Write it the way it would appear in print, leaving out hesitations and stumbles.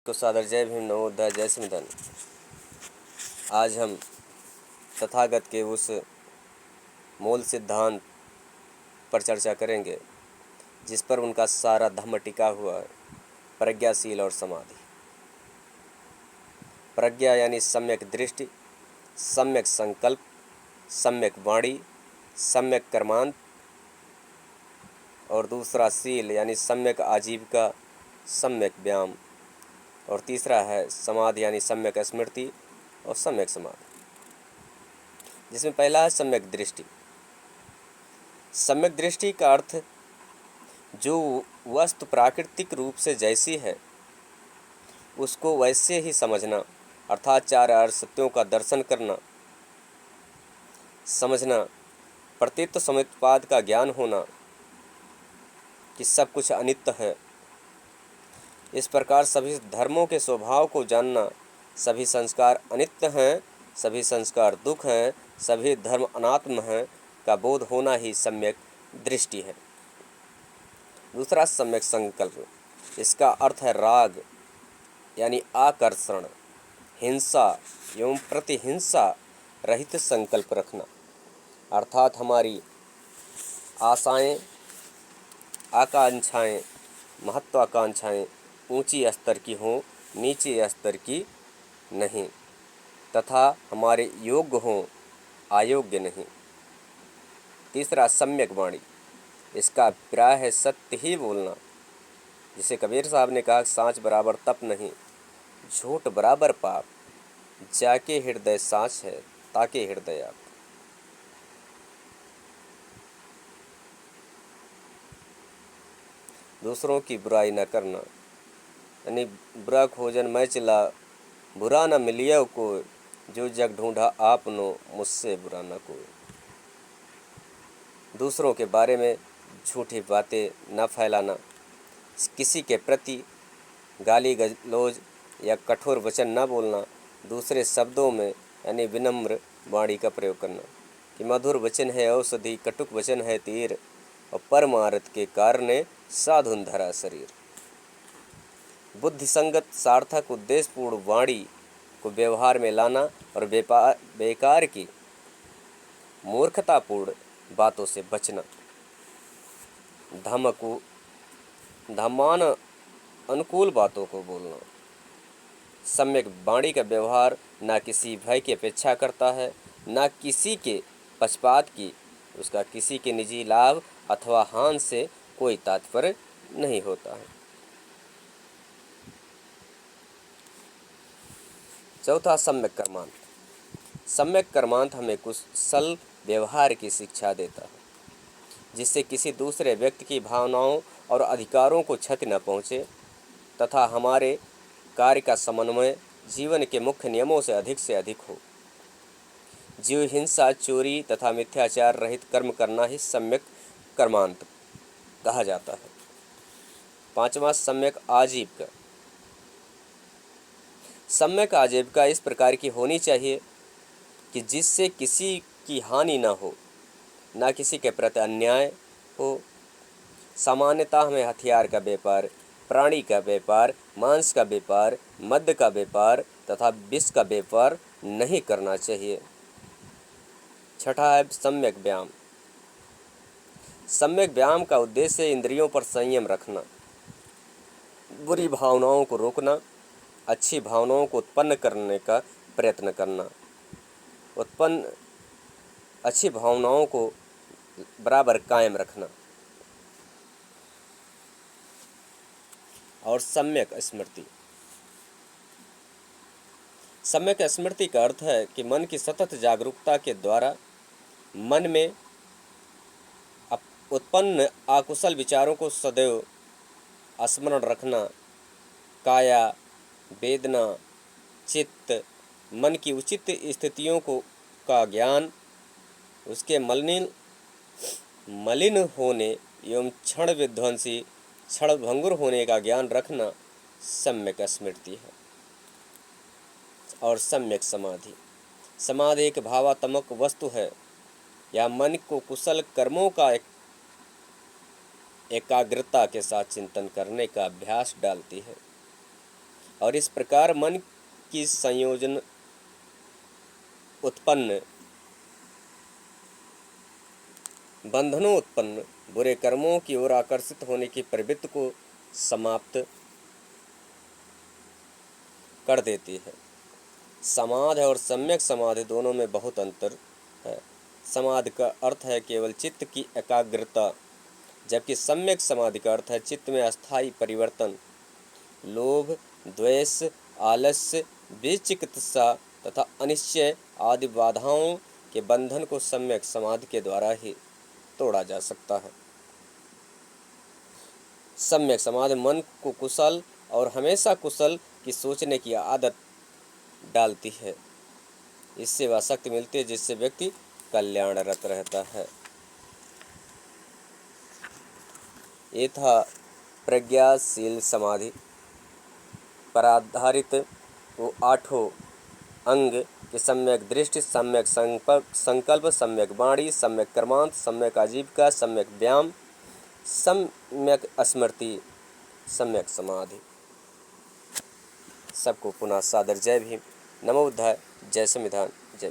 को सादर जय भीम, नमोद्धार, जय संविधान। आज हम तथागत के उस मूल सिद्धांत पर चर्चा करेंगे जिस पर उनका सारा धम्म टिका हुआ है, प्रज्ञाशील और समाधि। प्रज्ञा यानी सम्यक दृष्टि, सम्यक संकल्प, सम्यक वाणी, सम्यक कर्मांत, और दूसरा शील यानी सम्यक आजीविका, सम्यक व्यायाम, और तीसरा है समाधि यानी सम्यक स्मृति और सम्यक समाधि। जिसमें पहला है सम्यक दृष्टि। सम्यक दृष्टि का अर्थ जो वस्तु प्राकृतिक रूप से जैसी है उसको वैसे ही समझना, अर्थात चार आर्य सत्यों का दर्शन करना, समझना, प्रतीत समुत्पाद का ज्ञान होना कि सब कुछ अनित्य है। इस प्रकार सभी धर्मों के स्वभाव को जानना, सभी संस्कार अनित्य हैं, सभी संस्कार दुख हैं, सभी धर्म अनात्म हैं का बोध होना ही सम्यक दृष्टि है। दूसरा सम्यक संकल्प। इसका अर्थ है राग यानी आकर्षण, हिंसा एवं प्रतिहिंसा रहित संकल्प रखना, अर्थात हमारी आशाएं, आकांक्षाएं, महत्वाकांक्षाएं ऊंची स्तर की हों, नीचे स्तर की नहीं, तथा हमारे योग्य हों, अयोग्य नहीं। तीसरा सम्यक वाणी। इसका अभिप्राय है सत्य ही बोलना। जिसे कबीर साहब ने कहा, सांच बराबर तप नहीं, झूठ बराबर पाप, जाके हृदय सांच है ताके हृदय आप। दूसरों की बुराई न करना यानी बुरा खोजन मैं चिल्ला, बुरा न मिलियो कोई, जो जग ढूंढा आपनो, मुझसे बुरा न कोई। दूसरों के बारे में झूठी बातें न फैलाना, किसी के प्रति गाली गलौज या कठोर वचन न बोलना, दूसरे शब्दों में यानी विनम्र वाणी का प्रयोग करना कि मधुर वचन है औषधि, कटुक वचन है तीर, और परमार्थ के कारण साधुन धरा शरीर। बुद्धि संगत सार्थक उद्देश्यपूर्ण वाणी को व्यवहार में लाना और बेकार की मूर्खतापूर्ण बातों से बचना। धम्मान अनुकूल बातों को बोलना। सम्यक वाणी का व्यवहार न किसी भय की अपेक्षा करता है, न किसी के पक्षपात की, उसका किसी के निजी लाभ अथवा हानि से कोई तात्पर्य नहीं होता है। चौथा सम्यक कर्मांत। सम्यक कर्मांत हमें कुशल व्यवहार की शिक्षा देता है जिससे किसी दूसरे व्यक्ति की भावनाओं और अधिकारों को क्षति न पहुँचे तथा हमारे कार्य का समन्वय जीवन के मुख्य नियमों से अधिक हो। जीव हिंसा, चोरी तथा मिथ्याचार रहित कर्म करना ही सम्यक कर्मांत कहा जाता है। पांचवा सम्यक आजीविका। सम्यक आजीविका इस प्रकार की होनी चाहिए कि जिससे किसी की हानि न हो, न किसी के प्रति अन्याय हो। सामान्यतः हमें हथियार का व्यापार, प्राणी का व्यापार, मांस का व्यापार, मद्य का व्यापार तथा विष का व्यापार नहीं करना चाहिए। छठा है सम्यक व्यायाम। सम्यक व्यायाम का उद्देश्य इंद्रियों पर संयम रखना, बुरी भावनाओं को रोकना, अच्छी भावनाओं को उत्पन्न करने का प्रयत्न करना, अच्छी भावनाओं को बराबर कायम रखना। और सम्यक स्मृति। सम्यक स्मृति का अर्थ है कि मन की सतत जागरूकता के द्वारा मन में उत्पन्न अकुशल विचारों को सदैव स्मरण रखना। काया, वेदना, चित्त, मन की उचित स्थितियों का ज्ञान, उसके मलिन होने एवं क्षण विध्वंसी, क्षण भंगुर होने का ज्ञान रखना सम्यक स्मृति है। और सम्यक समाधि। समाधि एक भावात्मक वस्तु है या मन को कुशल कर्मों का एकाग्रता के साथ चिंतन करने का अभ्यास डालती है। और इस प्रकार मन की संयोजन उत्पन्न बंधनों उत्पन्न बुरे कर्मों की ओर आकर्षित होने की प्रवृत्ति को समाप्त कर देती है। समाधि और सम्यक समाधि दोनों में बहुत अंतर है। समाधि का अर्थ है केवल चित्त की एकाग्रता, जबकि सम्यक समाधि का अर्थ है चित्त में अस्थायी परिवर्तन। लोभ, द्वेष, आलस्य, विचिकित्सा तथा अनिश्चय आदि बाधाओं के बंधन को सम्यक समाधि के द्वारा ही तोड़ा जा सकता है। सम्यक समाधि मन को कुशल और हमेशा कुशल की सोचने की आदत डालती है। इससे वह शक्ति मिलती है जिससे व्यक्ति कल्याणरत रहता है। ये था प्रज्ञाशील समाधि पर आधारित वो 8 अंग कि सम्यक दृष्टि, सम्यक संकल्प, सम्यक वाणी, सम्यक कर्मांत, सम्यक आजीविका, सम्यक व्यायाम, सम्यक स्मृति, सम्यक समाधि। सबको पुनः सादर जय भीम। नमो बुद्धाय। जय संविधान। जय